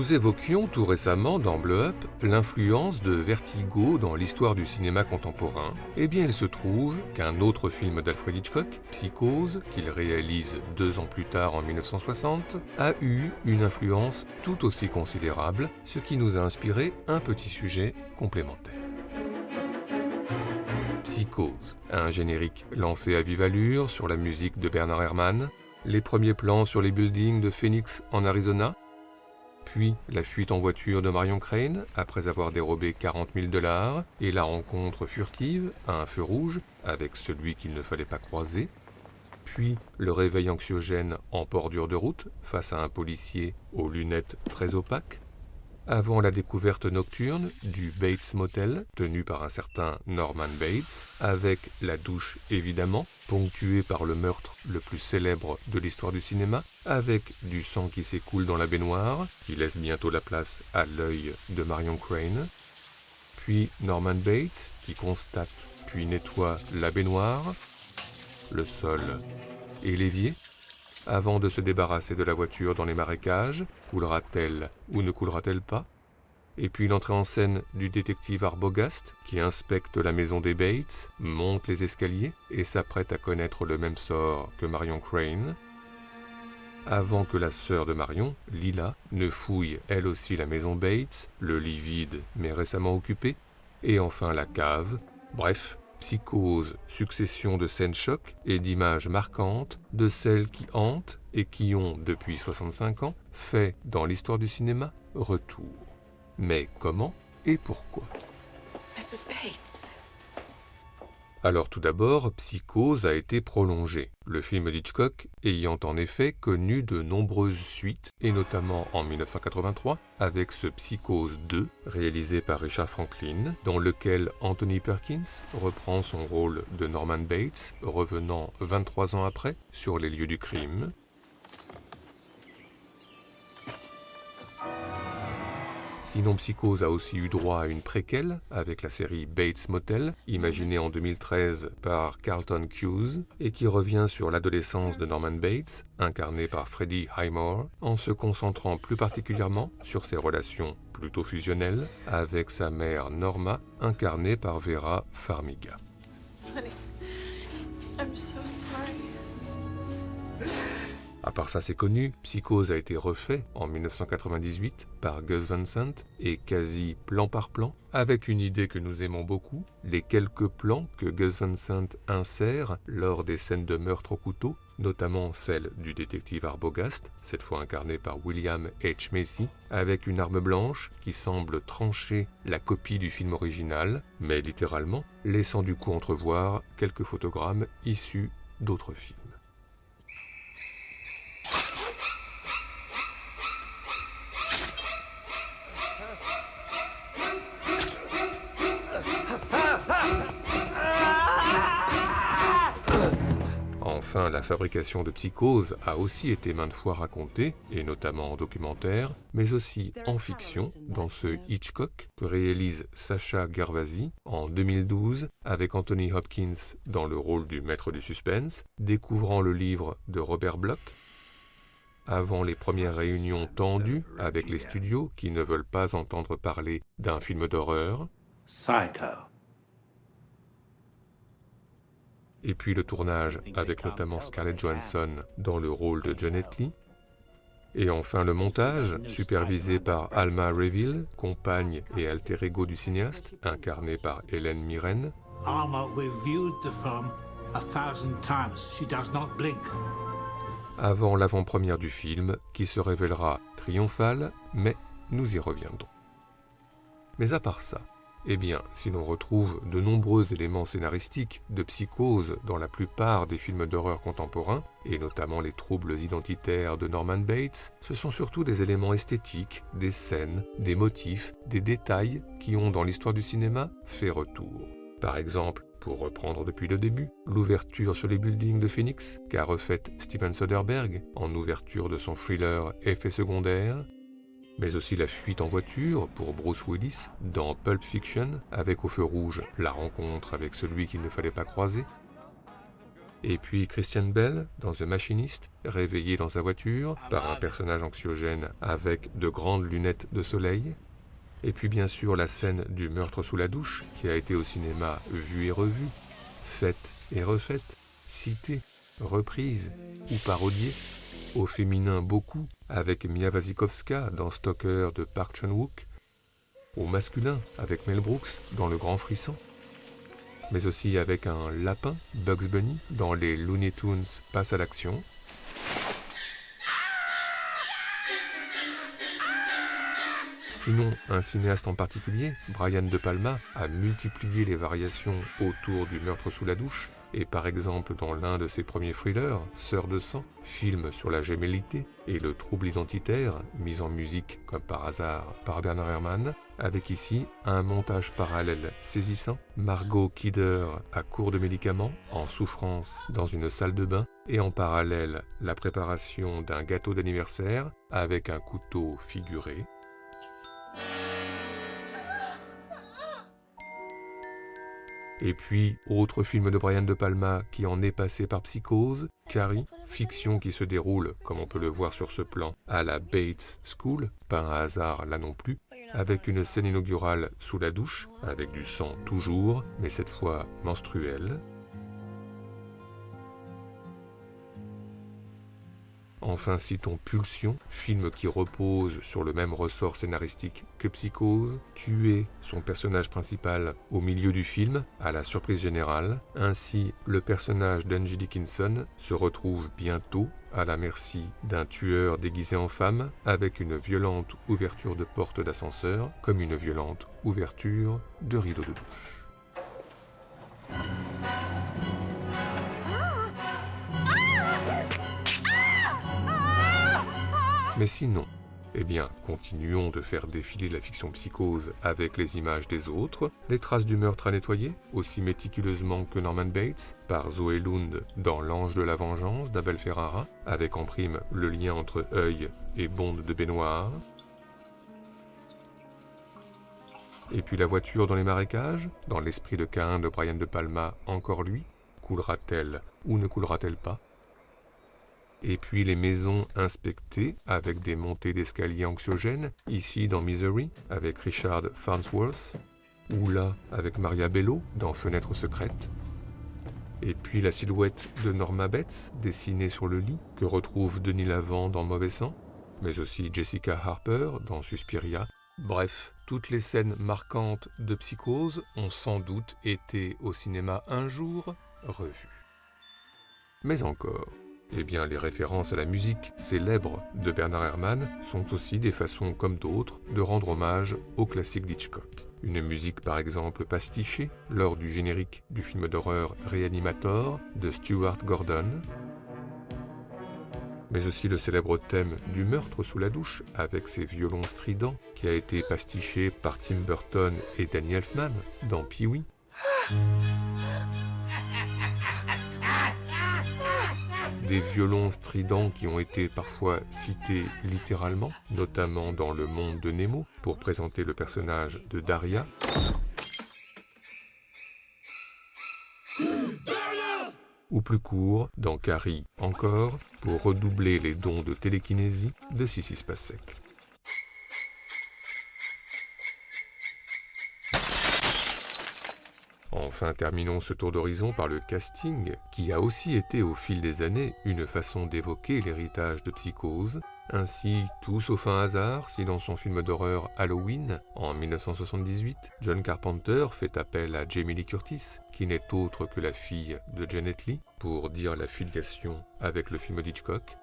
Nous évoquions tout récemment dans Blow Up l'influence de Vertigo dans l'histoire du cinéma contemporain. Eh bien, il se trouve qu'un autre film d'Alfred Hitchcock, Psychose, qu'il réalise 2 ans plus tard en 1960, a eu une influence tout aussi considérable, ce qui nous a inspiré un petit sujet complémentaire. Psychose, un générique lancé à vive allure sur la musique de Bernard Herrmann, les premiers plans sur les buildings de Phoenix en Arizona, puis la fuite en voiture de Marion Crane après avoir dérobé $40 000 et la rencontre furtive à un feu rouge avec celui qu'il ne fallait pas croiser, puis le réveil anxiogène en bordure de route face à un policier aux lunettes très opaques, avant la découverte nocturne du Bates Motel, tenu par un certain Norman Bates, avec la douche évidemment, ponctuée par le meurtre le plus célèbre de l'histoire du cinéma, avec du sang qui s'écoule dans la baignoire, qui laisse bientôt la place à l'œil de Marion Crane, puis Norman Bates, qui constate puis nettoie la baignoire, le sol et l'évier, avant de se débarrasser de la voiture dans les marécages, coulera-t-elle ou ne coulera-t-elle pas? Et puis l'entrée en scène du détective Arbogast, qui inspecte la maison des Bates, monte les escaliers et s'apprête à connaître le même sort que Marion Crane, avant que la sœur de Marion, Lila, ne fouille elle aussi la maison Bates, le lit vide mais récemment occupé, et enfin la cave, bref, Psychose, succession de scènes chocs et d'images marquantes de celles qui hantent et qui ont, depuis 65 ans, fait, dans l'histoire du cinéma, retour. Mais comment et pourquoi? Mrs. Bates. Alors tout d'abord, Psychose a été prolongé, le film d'Hitchcock ayant en effet connu de nombreuses suites, et notamment en 1983 avec ce Psychose 2, réalisé par Richard Franklin, dans lequel Anthony Perkins reprend son rôle de Norman Bates, revenant 23 ans après sur les lieux du crime. Sinon, Psychose a aussi eu droit à une préquelle avec la série Bates Motel, imaginée en 2013 par Carlton Cuse, et qui revient sur l'adolescence de Norman Bates, incarné par Freddie Highmore, en se concentrant plus particulièrement sur ses relations plutôt fusionnelles avec sa mère Norma, incarnée par Vera Farmiga. Honey, I'm so sorry. À part ça, c'est connu, Psychose a été refait en 1998 par Gus Van Sant et quasi plan par plan, avec une idée que nous aimons beaucoup, les quelques plans que Gus Van Sant insère lors des scènes de meurtre au couteau, notamment celle du détective Arbogast, cette fois incarné par William H. Macy, avec une arme blanche qui semble trancher la copie du film original, mais littéralement, laissant du coup entrevoir quelques photogrammes issus d'autres films. Enfin, la fabrication de Psychose a aussi été maintes fois racontée, et notamment en documentaire, mais aussi en fiction, dans ce Hitchcock que réalise Sacha Gervasi en 2012 avec Anthony Hopkins dans le rôle du maître du suspense, découvrant le livre de Robert Bloch, avant les premières réunions tendues avec les studios qui ne veulent pas entendre parler d'un film d'horreur. Psycho. Et puis le tournage avec notamment Scarlett Johansson dans le rôle de Janet Leigh. Et enfin le montage, supervisé par Alma Reville, compagne et alter ego du cinéaste, incarnée par Hélène Mirren. Alma, we've viewed the film 1,000 times. She does not blink. Avant l'avant-première du film, qui se révélera triomphale, mais nous y reviendrons. Mais à part ça, eh bien, si l'on retrouve de nombreux éléments scénaristiques de Psychose dans la plupart des films d'horreur contemporains, et notamment les troubles identitaires de Norman Bates, ce sont surtout des éléments esthétiques, des scènes, des motifs, des détails qui ont dans l'histoire du cinéma fait retour. Par exemple, pour reprendre depuis le début, l'ouverture sur les buildings de Phoenix qu'a refaite Steven Soderbergh en ouverture de son thriller Effets secondaires, mais aussi la fuite en voiture pour Bruce Willis dans Pulp Fiction avec au feu rouge la rencontre avec celui qu'il ne fallait pas croiser, Et puis Christian Bale dans The Machinist, réveillé dans sa voiture par un personnage anxiogène avec de grandes lunettes de soleil. Et puis bien sûr la scène du meurtre sous la douche qui a été au cinéma vue et revue, faite et refaite, citée, reprise ou parodiée. Au féminin beaucoup, avec Mia Wasikowska dans Stalker de Park Chan-wook. Au masculin, avec Mel Brooks dans Le Grand Frisson. Mais aussi avec un lapin, Bugs Bunny, dans les Looney Tunes Passe à l'action. Sinon, un cinéaste en particulier, Brian De Palma, a multiplié les variations autour du meurtre sous la douche, et par exemple dans l'un de ses premiers thrillers, Sœur de sang, film sur la gémellité et le trouble identitaire, mis en musique comme par hasard par Bernard Herrmann, avec ici un montage parallèle saisissant, Margot Kidder à court de médicaments, en souffrance dans une salle de bain, et en parallèle la préparation d'un gâteau d'anniversaire avec un couteau figuré. Et puis, autre film de Brian De Palma qui en est passé par Psychose, Carrie, fiction qui se déroule, comme on peut le voir sur ce plan, à la Bates School, pas un hasard là non plus, avec une scène inaugurale sous la douche, avec du sang toujours, mais cette fois menstruel. Enfin, citons Pulsion, film qui repose sur le même ressort scénaristique que Psychose, tuer son personnage principal au milieu du film, à la surprise générale. Ainsi, le personnage d'Angie Dickinson se retrouve bientôt à la merci d'un tueur déguisé en femme, avec une violente ouverture de porte d'ascenseur, comme une violente ouverture de rideau de douche. Mais sinon, eh bien, continuons de faire défiler la fiction Psychose avec les images des autres, les traces du meurtre à nettoyer, aussi méticuleusement que Norman Bates, par Zoé Lund dans L'Ange de la Vengeance d'Abel Ferrara, avec en prime le lien entre œil et bonde de baignoire. Et puis la voiture dans les marécages, dans L'Esprit de Caïn de Brian De Palma, encore lui, coulera-t-elle ou ne coulera-t-elle pas ? Et puis les maisons inspectées avec des montées d'escaliers anxiogènes, ici dans Misery avec Richard Farnsworth, ou là avec Maria Bello dans Fenêtre secrète. Et puis la silhouette de Norma Betts dessinée sur le lit que retrouve Denis Lavant dans Mauvais sang, mais aussi Jessica Harper dans Suspiria. Bref, toutes les scènes marquantes de Psychose ont sans doute été au cinéma un jour revues. Mais encore, eh bien, les références à la musique célèbre de Bernard Herrmann sont aussi des façons comme d'autres de rendre hommage aux classiques d'Hitchcock. Une musique par exemple pastichée lors du générique du film d'horreur Reanimator de Stuart Gordon, mais aussi le célèbre thème du meurtre sous la douche avec ses violons stridents qui a été pastiché par Tim Burton et Danny Elfman dans Pee-wee. Des violons stridents qui ont été parfois cités littéralement, notamment dans Le Monde de Nemo, pour présenter le personnage de Daria. Ou plus court, dans Carrie encore, pour redoubler les dons de télékinésie de Sissy Spacek. Enfin, terminons ce tour d'horizon par le casting, qui a aussi été au fil des années une façon d'évoquer l'héritage de Psychose. Ainsi, tout sauf un hasard, si dans son film d'horreur Halloween, en 1978, John Carpenter fait appel à Jamie Lee Curtis, qui n'est autre que la fille de Janet Leigh, pour dire la filiation avec le film d'Hitchcock,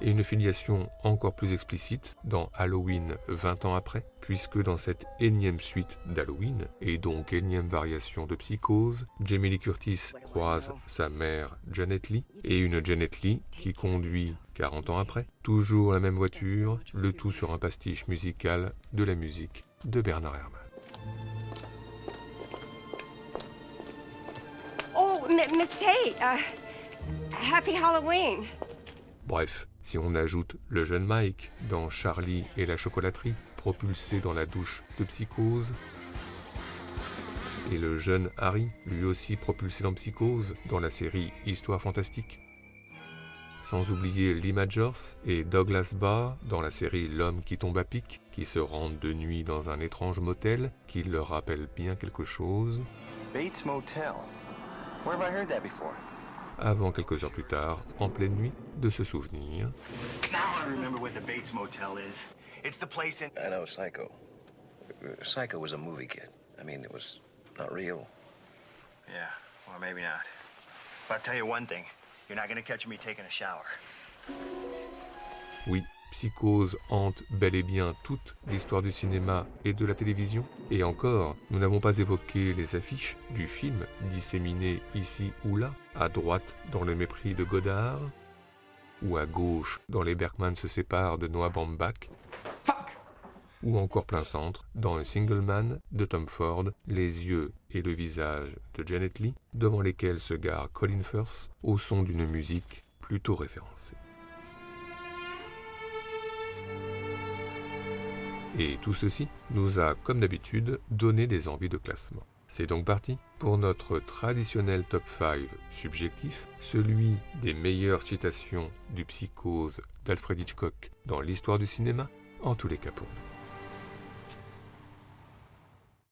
et une filiation encore plus explicite dans Halloween 20 ans après, puisque dans cette énième suite d'Halloween, et donc énième variation de Psychose, Jamie Lee Curtis croise sa mère Janet Leigh, et une Janet Leigh qui conduit 40 ans après, toujours la même voiture, le tout sur un pastiche musical de la musique de Bernard Herrmann. Oh, Miss Tate, Happy Halloween. Bref, si on ajoute le jeune Mike dans Charlie et la chocolaterie, propulsé dans la douche de Psychose, et le jeune Harry, lui aussi propulsé dans Psychose dans la série Histoire fantastique. Sans oublier Lee Majors et Douglas Barr dans la série L'homme qui tombe à pic, qui se rendent de nuit dans un étrange motel qui leur rappelle bien quelque chose. Bates Motel. Where have I heard that before? Avant quelques heures plus tard, en pleine nuit, de se souvenir. Now I remember what the Bates Motel is. It's the place in... I know, Psycho. Psycho was a movie, kid. I mean, it was not real. Yeah, or maybe not. But I'll tell you one thing. You're not gonna catch me taking a shower. Oui, Psychose hante bel et bien toute l'histoire du cinéma et de la télévision. Et encore, nous n'avons pas évoqué les affiches du film disséminées ici ou là, à droite dans Le mépris de Godard, ou à gauche dans Les Bergman se séparent de Noah Baumbach, ou encore plein centre dans Un Single Man de Tom Ford, les yeux et le visage de Janet Leigh, devant lesquels se gare Colin Firth au son d'une musique plutôt référencée. Et tout ceci nous a, comme d'habitude, donné des envies de classement. C'est donc parti pour notre traditionnel top 5 subjectif, celui des meilleures citations du Psychose d'Alfred Hitchcock dans l'histoire du cinéma, en tous les cas pour nous.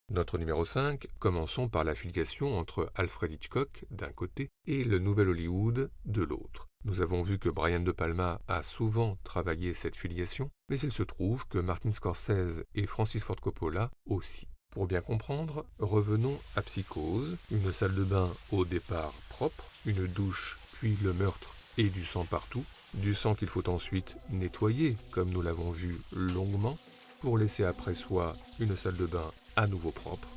Notre numéro 5, commençons par la filiation entre Alfred Hitchcock d'un côté et le Nouvel Hollywood de l'autre. Nous avons vu que Brian De Palma a souvent travaillé cette filiation, mais il se trouve que Martin Scorsese et Francis Ford Coppola aussi. Pour bien comprendre, revenons à Psychose, une salle de bain au départ propre, une douche, puis le meurtre et du sang partout, du sang qu'il faut ensuite nettoyer, comme nous l'avons vu longuement, pour laisser après soi une salle de bain à nouveau propre.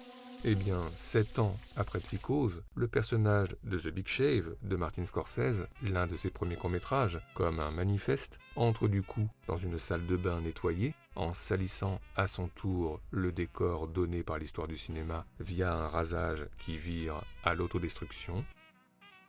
Eh bien, 7 ans après Psychose, le personnage de The Big Shave de Martin Scorsese, l'un de ses premiers courts-métrages, comme un manifeste, entre du coup dans une salle de bain nettoyée, en salissant à son tour le décor donné par l'histoire du cinéma via un rasage qui vire à l'autodestruction.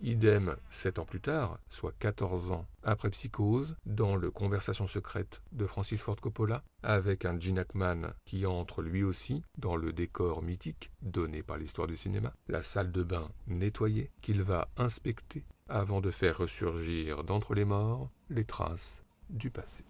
Idem 7 ans plus tard, soit 14 ans après Psychose, dans le Conversation secrète de Francis Ford Coppola, avec un Gene Hackman qui entre lui aussi dans le décor mythique donné par l'histoire du cinéma, la salle de bain nettoyée qu'il va inspecter avant de faire ressurgir d'entre les morts les traces du passé.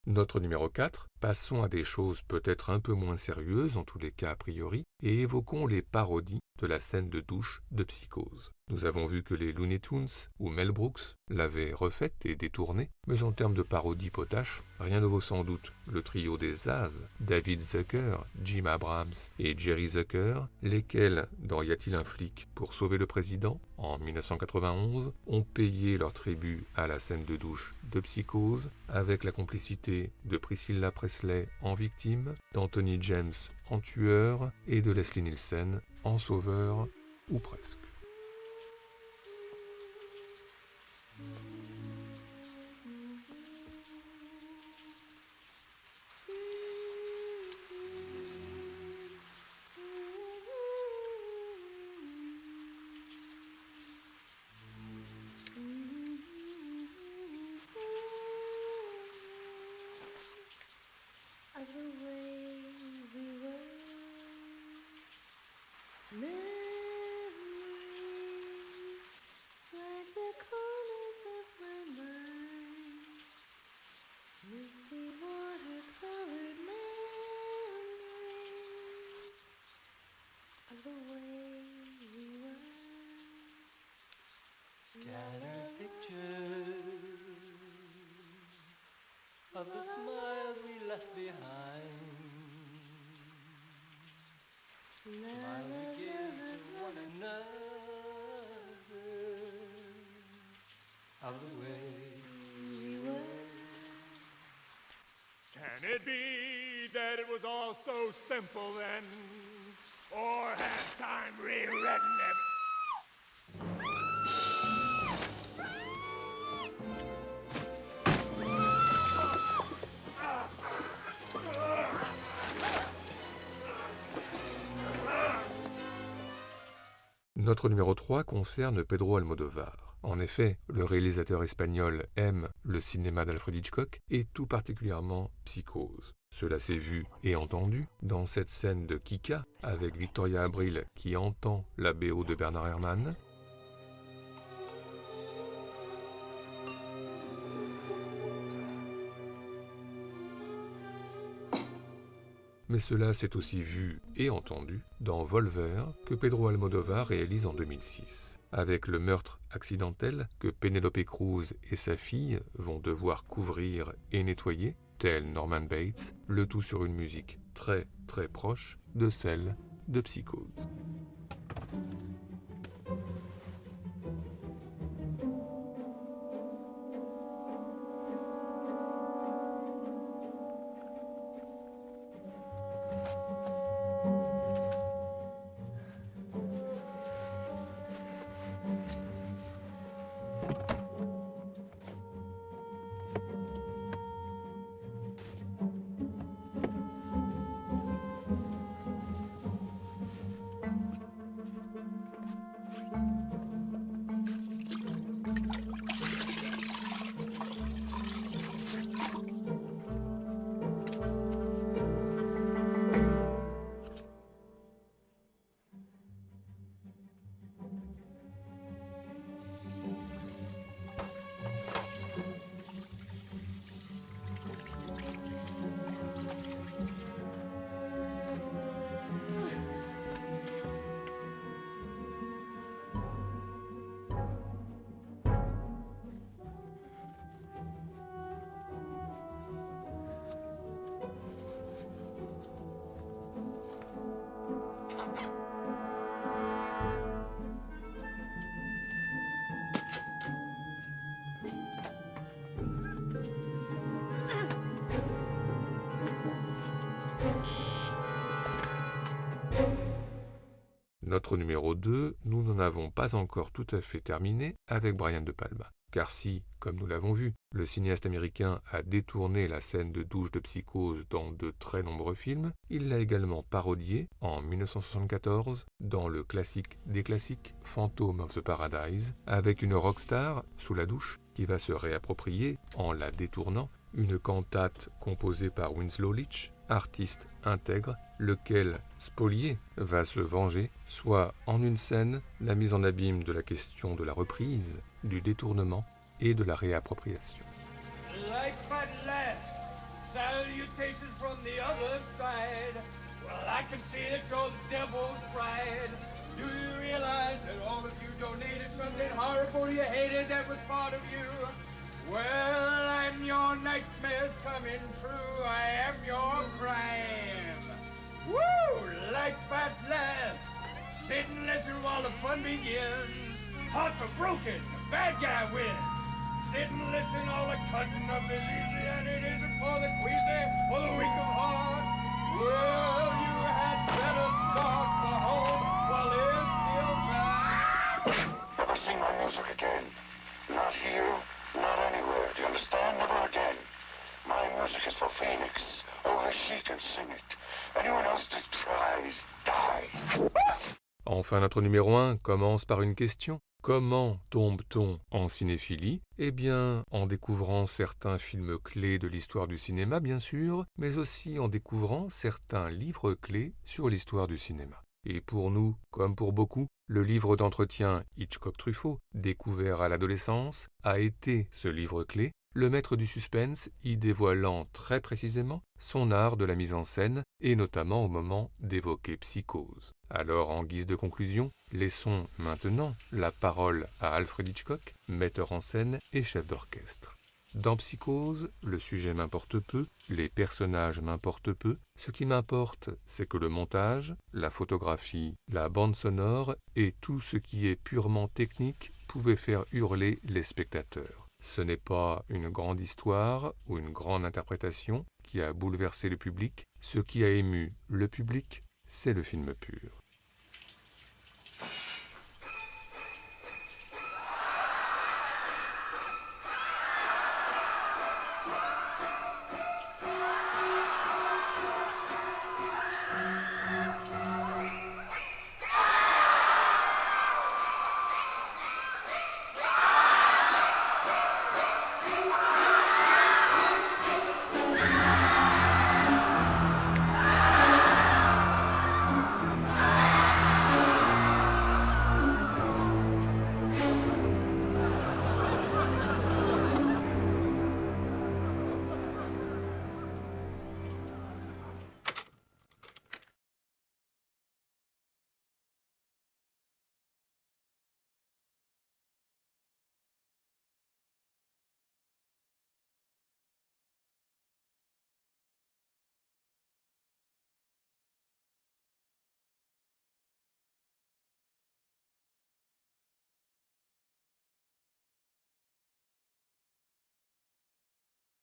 Notre numéro 4, passons à des choses peut-être un peu moins sérieuses, en tous les cas a priori, et évoquons les parodies de la scène de douche de Psychose. Nous avons vu que les Looney Tunes ou Mel Brooks l'avaient refaite et détournée, mais en termes de parodie potache, rien ne vaut sans doute le trio des Zaz, David Zucker, Jim Abrahams et Jerry Zucker, lesquels, dans Y a-t-il un flic pour sauver le président, en 1991, ont payé leur tribut à la scène de douche de Psychose, avec la complicité de Priscilla Presley en victime, d'Anthony James en tueur et de Leslie Nielsen en sauveur, ou presque. Scattered pictures of the smiles we left behind. Smiles we give to one another. Of the way we were. Can it be that was all so simple then, or has time rewritten them? Notre numéro 3 concerne Pedro Almodovar. En effet, le réalisateur espagnol aime le cinéma d'Alfred Hitchcock et tout particulièrement Psychose. Cela s'est vu et entendu dans cette scène de Kika avec Victoria Abril qui entend la BO de Bernard Herrmann. Mais cela s'est aussi vu et entendu dans Volver que Pedro Almodovar réalise en 2006, avec le meurtre accidentel que Penelope Cruz et sa fille vont devoir couvrir et nettoyer, tel Norman Bates, le tout sur une musique très très proche de celle de Psychose. Notre numéro 2, nous n'en avons pas encore tout à fait terminé avec Brian De Palma. Car si, comme nous l'avons vu, le cinéaste américain a détourné la scène de douche de Psychose dans de très nombreux films, il l'a également parodié en 1974 dans le classique des classiques Phantom of the Paradise, avec une rockstar sous la douche qui va se réapproprier, en la détournant, une cantate composée par Winslow Leach, artiste intègre, lequel, spolié, va se venger, soit en une scène, la mise en abîme de la question de la reprise, du détournement et de la réappropriation. Like but last, salutations from the other side. Well, I can see that you're the devil's bride. Do you realize that all of you donated something horrible you hated that was part of you? Well, I'm your nightmares coming true. I am your crime. Woo! Life at last. Sit and listen while the fun begins. Hearts are broken. Bad guy wins. Sit and listen, all the cutting up is easy, and it isn't for the queasy or the weak of heart. Well, you had better start for home while there's still time. Never sing my music again. Not here, not anywhere. Do you understand? Never again. My music is for Phoenix. Only she can sing it. Anyone else that tries, dies. Enfin, notre numéro 1 commence par une question. Comment tombe-t-on en cinéphilie? Eh bien, en découvrant certains films clés de l'histoire du cinéma, bien sûr, mais aussi en découvrant certains livres clés sur l'histoire du cinéma. Et pour nous, comme pour beaucoup, le livre d'entretien Hitchcock-Truffaut, découvert à l'adolescence, a été ce livre clé, le maître du suspense y dévoilant très précisément son art de la mise en scène, et notamment au moment d'évoquer Psychose. Alors, en guise de conclusion, laissons maintenant la parole à Alfred Hitchcock, metteur en scène et chef d'orchestre. Dans Psychose, le sujet m'importe peu, les personnages m'importent peu. Ce qui m'importe, c'est que le montage, la photographie, la bande sonore et tout ce qui est purement technique pouvait faire hurler les spectateurs. Ce n'est pas une grande histoire ou une grande interprétation qui a bouleversé le public, Ce qui a ému le public, c'est le film pur.